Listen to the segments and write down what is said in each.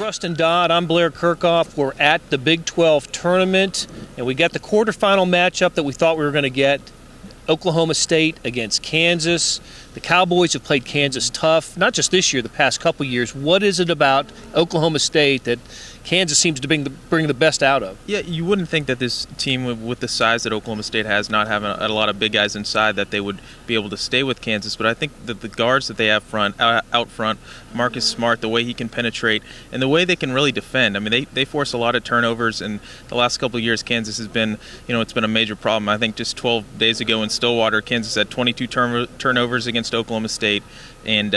Rustin, Dodd. I'm Blair, Kerkhoff. We're at the Big 12 tournament, and we got the quarterfinal matchup that we thought we were going to get. Oklahoma State against Kansas. The Cowboys have played Kansas tough, not just this year, the past couple years. What is it about Oklahoma State that Kansas seems to bring the best out of? Yeah, you wouldn't think that this team with the size that Oklahoma State has, not having a lot of big guys inside, that they would be able to stay with Kansas. But I think that the guards that they have out front, Marcus Smart, the way he can penetrate, and the way they can really defend. I mean, they force a lot of turnovers, and the last couple of years, Kansas has been, it's been a major problem. I think just 12 days ago in Stillwater, Kansas had 22 turnovers against Oklahoma State, and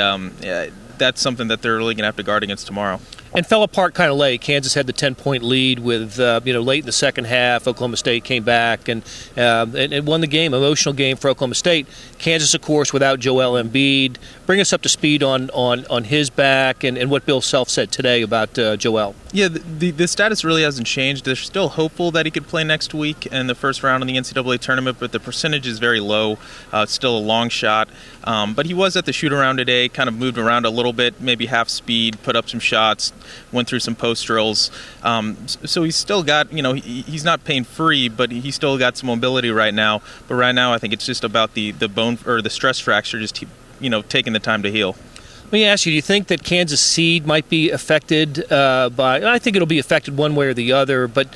that's something that they're really going to have to guard against tomorrow. And fell apart kind of late. Kansas had the 10-point lead with late in the second half. Oklahoma State came back and won the game. Emotional game for Oklahoma State. Kansas, of course, without Joel Embiid. Bring us up to speed on his back and what Bill Self said today about Joel. Yeah, the status really hasn't changed. They're still hopeful that he could play next week in the first round in the NCAA tournament, but the percentage is very low. It's still a long shot. But he was at the shoot-around today, kind of moved around a little bit, maybe half speed, put up some shots, went through some post drills. So he's still got, he's not pain-free, but he's still got some mobility right now. But right now I think it's just about the bone or the stress fracture just, taking the time to heal. Let me ask you, do you think that Kansas seed might be affected I think it'll be affected one way or the other, but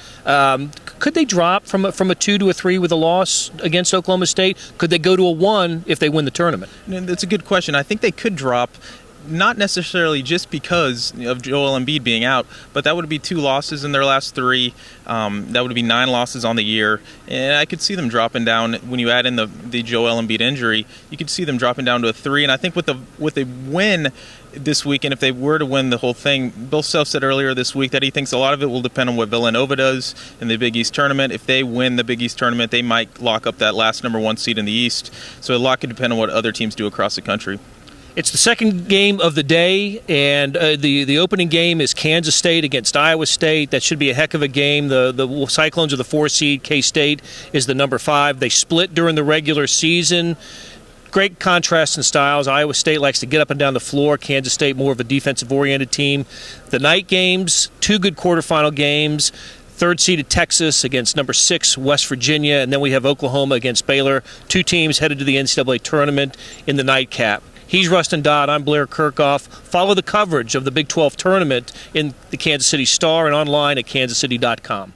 could they drop from a 2 to a 3 with a loss against Oklahoma State? Could they go to a 1 if they win the tournament? That's a good question. I think they could drop, not necessarily just because of Joel Embiid being out, but that would be 2 losses in their last 3. That would be 9 losses on the year. And I could see them dropping down, when you add in the Joel Embiid injury, you could see them dropping down to a 3. And I think with a win this week, and if they were to win the whole thing, Bill Self said earlier this week that he thinks a lot of it will depend on what Villanova does in the Big East tournament. If they win the Big East tournament, they might lock up that last number 1 seed in the East. So a lot could depend on what other teams do across the country. It's the second game of the day, and the opening game is Kansas State against Iowa State. That should be a heck of a game. The Cyclones are the 4 seed. K-State is the number 5. They split during the regular season. Great contrast in styles. Iowa State likes to get up and down the floor. Kansas State more of a defensive-oriented team. The night games, 2 good quarterfinal games. 3rd seeded Texas against number 6 West Virginia, and then we have Oklahoma against Baylor. 2 teams headed to the NCAA tournament in the nightcap. He's Rustin, Dodd. I'm Blair, Kerkhoff. Follow the coverage of the Big 12 tournament in the Kansas City Star and online at kansascity.com.